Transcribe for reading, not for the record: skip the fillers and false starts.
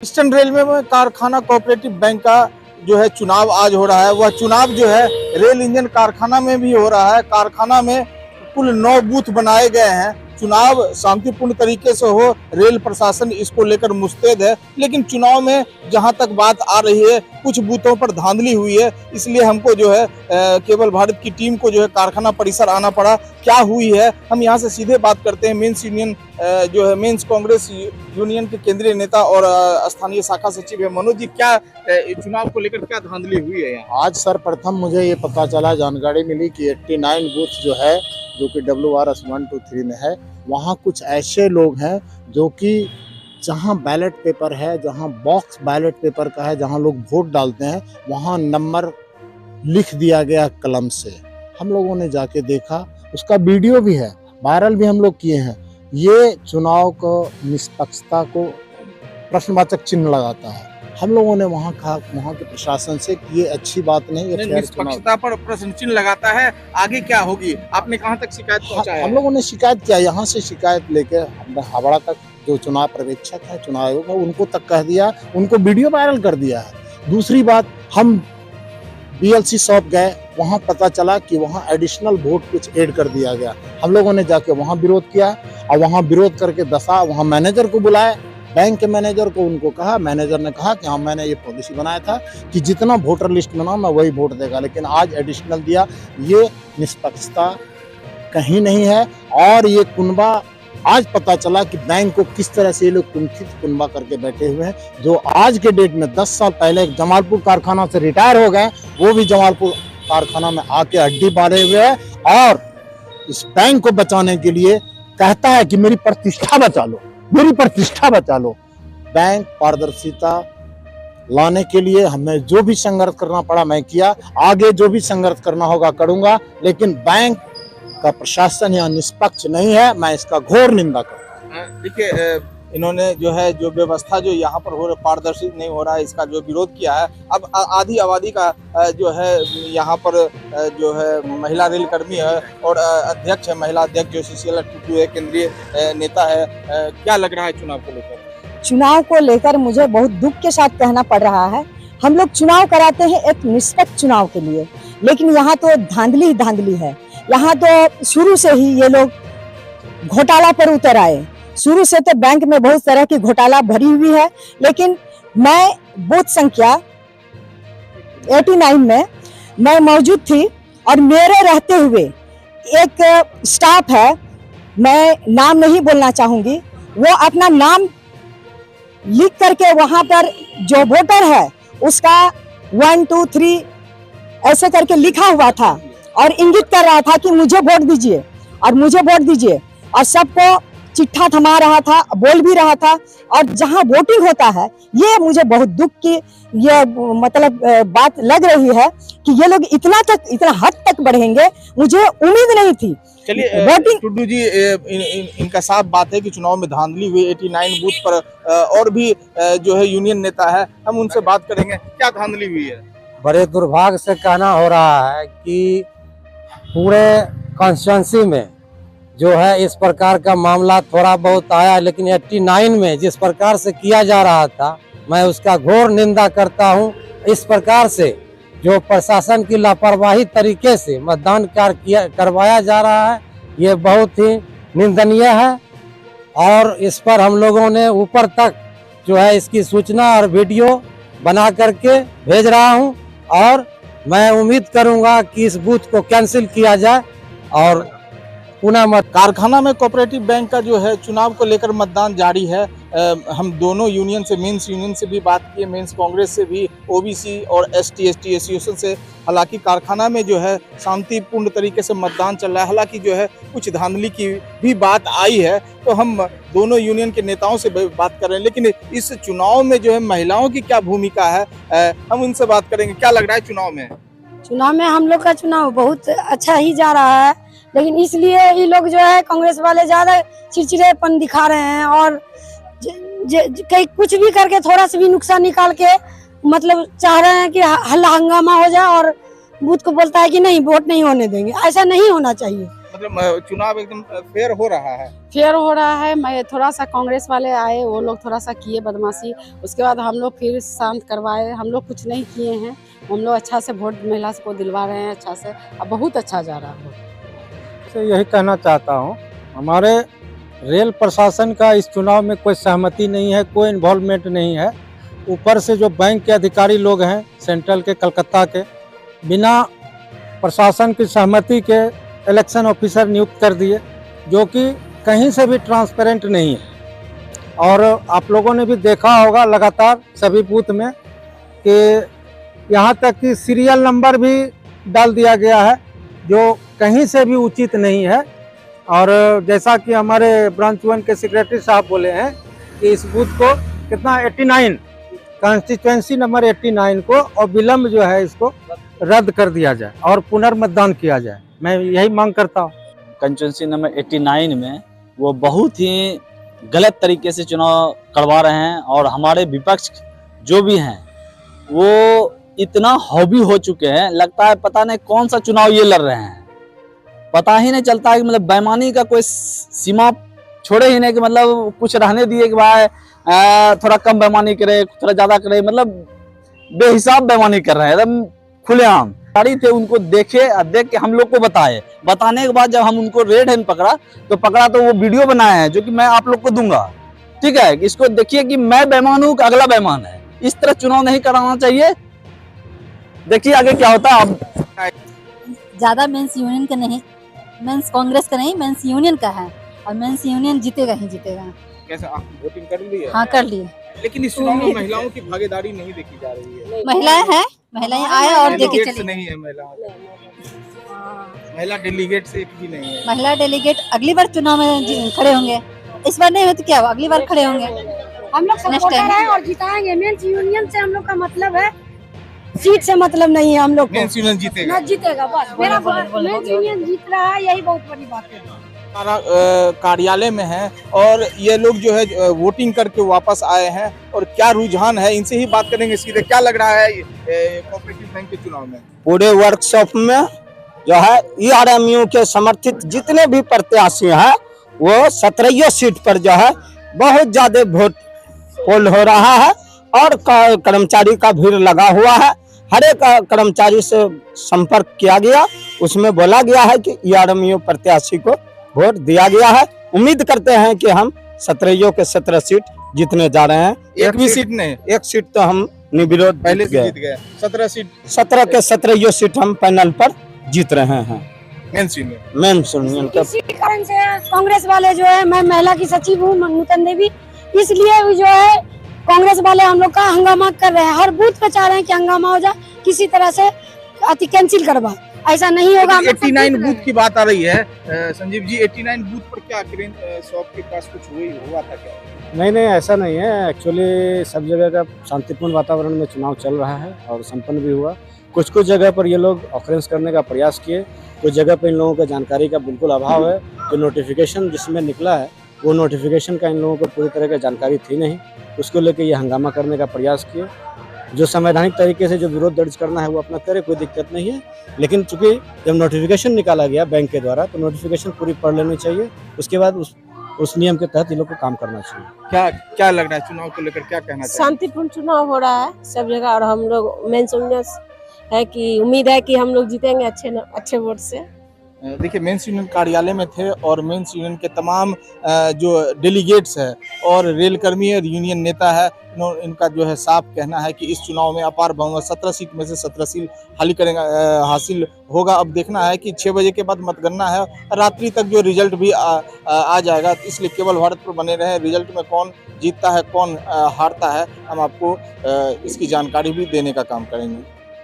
Eastern railway में कारखाना cooperative bank का जो है चुनाव आज हो रहा है। वह चुनाव जो है रेल इंजन कारखाना में भी हो रहा है। कारखाना में कुल 9 बूथ बनाए गए हैं। चुनाव शांतिपूर्ण तरीके से हो, रेल प्रशासन इसको लेकर मुस्तैद है। लेकिन चुनाव में जहां तक बात आ रही है, कुछ बूथों पर धांधली हुई है, इसलिए हमको जो है केवल भारत की टीम को जो है कारखाना परिसर आना पड़ा। क्या हुई है, हम यहां से सीधे बात करते हैं। मेंस यूनियन जो है मेंस कांग्रेस यूनियन के केंद्रीय नेता और स्थानीय शाखा सचिव है मनोज जी, क्या चुनाव को लेकर क्या धांधली हुई है यहाँ? आज सर्वप्रथम मुझे ये पता चला, जानकारी मिली कि 89 बूथ जो है, जो कि WRS 1, 2, 3 में है, वहाँ कुछ ऐसे लोग हैं जो कि जहाँ बैलेट पेपर है, जहाँ बॉक्स बैलेट पेपर का है, जहाँ लोग वोट डालते हैं, वहाँ नंबर लिख दिया गया कलम से। हम लोगों ने जाके देखा, उसका वीडियो भी है, वायरल भी हम लोग किए हैं। ये चुनाव को निष्पक्षता को प्रश्नवाचक चिन्ह लगाता है। हम लोगों ने वहाँ कहा, वहाँ के प्रशासन से कि ये अच्छी बात नहीं है। निष्पक्षता पर प्रश्न चिन्ह लगाता है, आगे क्या होगी? आपने कहाँ तक शिकायत पहुँचाया? हम लोगों ने शिकायत किया, यहाँ से शिकायत लेके हमने हावड़ा तक जो चुनाव पर्यवेक्षक है, चुनाव आयोग है, उनको तक कह दिया, उनको वीडियो वायरल कर दिया है। दूसरी बात, हम BLC शॉप गए, वहाँ पता चला कि वहाँ एडिशनल वोट कुछ ऐड कर दिया गया। हम लोगों ने जाके वहाँ विरोध किया और वहाँ विरोध करके वहाँ मैनेजर को बुलाया, बैंक के मैनेजर को, उनको कहा, मैनेजर ने कहा कि हाँ, मैंने ये पॉलिसी बनाया था कि जितना वोटर लिस्ट में नाम है वही वोट देगा, लेकिन आज एडिशनल दिया। ये निष्पक्षता कहीं नहीं है। और ये कुनबा, आज पता चला कि बैंक को किस तरह से ये लोग कुंठित कुनबा करके बैठे हुए हैं, जो आज के डेट में 10 साल पहले जमालपुर कारखाना से रिटायर हो गए, वो भी जमालपुर कारखाना में आके हड्डी बांधे हुए हैं और इस बैंक को बचाने के लिए कहता है कि मेरी प्रतिष्ठा बचा लो, मेरी प्रतिष्ठा बचा लो। बैंक पारदर्शिता लाने के लिए हमें जो भी संघर्ष करना पड़ा मैं किया, आगे जो भी संघर्ष करना होगा करूंगा, लेकिन बैंक का प्रशासन यहाँ निष्पक्ष नहीं है। मैं इसका घोर निंदा करता हूँ। देखिए, इन्होंने जो है जो व्यवस्था जो यहाँ पर हो रहा, पारदर्शी नहीं हो रहा है, इसका जो विरोध किया है। अब आधी आबादी का जो है यहाँ पर जो है महिला रेल कर्मी है और अध्यक्ष है, महिला अध्यक्ष जो सुशीला टुडू है, केंद्रीय नेता है। क्या लग रहा है चुनाव को लेकर? चुनाव को लेकर मुझे बहुत दुख के साथ कहना पड़ रहा है। हम लोग चुनाव कराते हैं एक निष्पक्ष चुनाव के लिए, लेकिन यहाँ तो धांधली ही धांधली है। यहाँ तो शुरू से ही ये लोग घोटाला पर उतर आए। शुरू से तो बैंक में बहुत तरह की घोटाला भरी हुई है, लेकिन मैं बूथ संख्या 89 में मैं मौजूद थी और मेरे रहते हुए एक स्टाफ है, मैं नाम नहीं बोलना चाहूंगी, वो अपना नाम लिख करके वहां पर जो वोटर है उसका 1, 2, 3 ऐसे करके लिखा हुआ था और इंगित कर रहा था कि मुझे वोट दीजिए और मुझे वोट दीजिए, और सबको चिट्ठा थमा रहा था, बोल भी रहा था। और जहां वोटिंग होता है, ये मुझे बहुत दुख की ये मतलब बात लग रही है कि ये लोग इतना हद तक बढ़ेंगे, मुझे उम्मीद नहीं थी। चलिए टुडू जी, इनका साफ बात है कि चुनाव में धांधली हुई। 89 बूथ पर और भी जो है यूनियन नेता है, हम उनसे बात करेंगे। क्या धांधली हुई है? बड़े दुर्भाग्य से कहना हो रहा है कि पूरे कॉन्स्टिट्यूंसी में जो है इस प्रकार का मामला थोड़ा बहुत आया, लेकिन 89 में जिस प्रकार से किया जा रहा था, मैं उसका घोर निंदा करता हूं। इस प्रकार से जो प्रशासन की लापरवाही तरीके से मतदान करवाया जा रहा है, ये बहुत ही निंदनीय है। और इस पर हम लोगों ने ऊपर तक जो है इसकी सूचना और वीडियो बना करके भेज रहा हूं, और मैं उम्मीद करूंगा कि इस बूथ को कैंसिल किया जाए और पुनः कारखाना में कोऑपरेटिव बैंक का जो है चुनाव को लेकर मतदान जारी है। हम दोनों यूनियन से, मेंस यूनियन से भी बात की, मेंस कांग्रेस से भी, OBC और ST/ST एसोसिएशन से। हालांकि कारखाना में जो है शांतिपूर्ण तरीके से मतदान चल रहा है। हालांकि जो है कुछ धांधली की भी बात आई है, तो हम दोनों यूनियन के नेताओं से बात कर रहे हैं। लेकिन इस चुनाव में जो है महिलाओं की क्या भूमिका है, हम उनसे बात करेंगे। क्या लग रहा है चुनाव में? चुनाव में हम लोग का चुनाव बहुत अच्छा ही जा रहा है, लेकिन इसलिए ये लोग जो है कांग्रेस वाले ज्यादा चिड़चिड़ेपन दिखा रहे हैं और कहीं कुछ भी करके थोड़ा सा भी नुकसान निकाल के मतलब चाह रहे हैं कि हल्ला हंगामा हो जाए, और बूथ को बोलता है कि नहीं वोट नहीं होने देंगे। ऐसा नहीं होना चाहिए। मतलब चुनाव एकदम फेयर हो रहा है। फेयर हो रहा है। मैं थोड़ा सा कांग्रेस वाले आए, वो लोग थोड़ा सा किए बदमाशी, उसके बाद हम लोग फिर शांत करवाए। हम लोग कुछ नहीं किए हैं, हम लोग अच्छा से वोट महिला को दिलवा रहे हैं अच्छा से, अब बहुत अच्छा जा रहा है। से यही कहना चाहता हूँ, हमारे रेल प्रशासन का इस चुनाव में कोई सहमति नहीं है, कोई इन्वॉल्वमेंट नहीं है। ऊपर से जो बैंक के अधिकारी लोग हैं सेंट्रल के, कलकत्ता के, बिना प्रशासन की सहमति के इलेक्शन ऑफिसर नियुक्त कर दिए, जो कि कहीं से भी ट्रांसपेरेंट नहीं है। और आप लोगों ने भी देखा होगा लगातार सभी बूथ में कि यहाँ तक कि सीरियल नंबर भी डाल दिया गया है, जो कहीं से भी उचित नहीं है। और जैसा कि हमारे ब्रांच 1 के सेक्रेटरी साहब बोले हैं कि इस बूथ को कितना 89 कॉन्स्टिट्यूएंसी नंबर 89 को अविलंब जो है इसको रद्द कर दिया जाए और पुनर्मतदान किया जाए। मैं यही मांग करता हूँ। कंस्टिट्यूंसी नंबर 89 में वो बहुत ही गलत तरीके से चुनाव करवा रहे हैं और हमारे विपक्ष जो भी हैं वो इतना हॉबी हो चुके हैं, लगता है पता नहीं कौन सा चुनाव ये लड़ रहे हैं। पता ही नहीं चलता है कि मतलब बेईमानी का कोई सीमा छोड़े ही नहीं कि मतलब कुछ रहने दिए कि भाई थोड़ा कम बेईमानी करे, थोड़ा ज़्यादा करे, मतलब बेहिसाब बेईमानी कर रहे हैं एकदम खुलेआम। गाड़ी थे उनको देखे, देख के हम लोग को बताने के बाद जब हम उनको रेड हैंड पकड़ा तो वो वीडियो बनाए हैं जो कि मैं आप लोग को दूंगा, ठीक है। इसको देखिए कि मैं बेईमान हूँ, अगला बेईमान है। इस तरह चुनाव नहीं कराना चाहिए। देखिए आगे क्या होता है। अब ज्यादा मेंस यूनियन का नहीं, मेंस कांग्रेस का नहीं, मेंस यूनियन का है और मेंस यूनियन जीतेगा ही जीतेगा। कैसे आप वोटिंग कर ली है? हाँ कर लिए। लेकिन इस चुनाव में महिलाओं की भागीदारी नहीं देखी जा रही है। महिलाएं हैं, महिलाएं आए और देखे डेलीगेट्स चले। नहीं है महिला डेलीगेट से एक भी नहीं है। महिला डेलीगेट अगली बार चुनाव में खड़े होंगे, इस बार नहीं हो तो क्या हुआ, अगली बार खड़े होंगे। हम लोग सपोर्टर हैं और जिताएंगे। मेंस यूनियन से हम लोग का मतलब है, सीट से मतलब नहीं है हम लोग को। मेंस यूनियन जीतेगा, ना जीतेगा बस। मेरा मेंस यूनियन जीत रहा है, यही बहुत बड़ी बात है। कार्यालय में है और ये लोग जो है वोटिंग करके वापस आए हैं और क्या रुझान है इनसे ही बात करेंगे सीधे। क्या लग रहा है कोऑपरेटिव बैंक के चुनाव में? पूरे वर्कशॉप में जो है ERMU के समर्थित जितने भी प्रत्याशी हैं वो 17 सीट पर जो है बहुत ज्यादा वोट पोल हो रहा है और कर्मचारी का भीड़ लगा हुआ है। हर एक कर्मचारी से संपर्क किया गया, उसमें बोला गया है कि ERMU प्रत्याशी को वोट दिया गया है। उम्मीद करते हैं कि हम 17 के 17 सीट जीतने जा रहे हैं। एक भी सीट नहीं, एक सीट तो हम निर्विरोध पहले से जीत गए। 17 सीट, 17 के 17 सीट हम पैनल पर जीत रहे हैं। मेंस यूनियन इसी कारण से कांग्रेस वाले जो है, मैं महिला की सचिव हूँ नूतन देवी, इसलिए जो है कांग्रेस वाले हम लोग का हंगामा कर रहे हैं। हर बूथ पे चाह रहे हैं कि हंगामा हो जाए, किसी तरह से अति कैंसिल करवा। ऐसा नहीं होगा। 89 बूथ की बात आ रही है संजीव जी। 89 बूथ पर क्या शॉप के पास कुछ हुआ था क्या? नहीं ऐसा नहीं है। एक्चुअली सब जगह का शांतिपूर्ण वातावरण में चुनाव चल रहा है और संपन्न भी हुआ। कुछ जगह पर ये लोग ऑफरेंस करने का प्रयास किए, कुछ जगह पर इन लोगों को जानकारी का बिल्कुल अभाव है। जो नोटिफिकेशन जिसमें निकला है वो नोटिफिकेशन का इन लोगों को पूरी तरह की जानकारी थी नहीं, उसको लेकर ये हंगामा करने का प्रयास किए। जो संवैधानिक तरीके से जो विरोध दर्ज करना है वो अपना करे, कोई दिक्कत नहीं है। लेकिन चूंकि जब नोटिफिकेशन निकाला गया बैंक के द्वारा तो नोटिफिकेशन पूरी पढ़ लेनी चाहिए, उसके बाद उस नियम के तहत इन लोग को काम करना चाहिए। क्या लग रहा है चुनाव को लेकर, क्या कहना चाहिए? शांतिपूर्ण चुनाव हो रहा है सब जगह और हम लोग मेंस यूनियन है कि उम्मीद है कि हम लोग जीतेंगे अच्छे वोट से। देखिए मेंस यूनियन कार्यालय में थे और मेंस यूनियन के तमाम जो डेलीगेट्स है और रेलकर्मी और यूनियन नेता है, इनका जो है साफ कहना है कि इस चुनाव में अपार बहुमत 17 सीट में से 17 सीट हासिल होगा। अब देखना है कि 6 बजे के बाद मतगणना है, रात्रि तक जो रिजल्ट भी आ जाएगा, इसलिए केवल भारत पर बने रहे। रिजल्ट में कौन जीतता है कौन हारता है हम आपको इसकी जानकारी भी देने का काम करेंगे।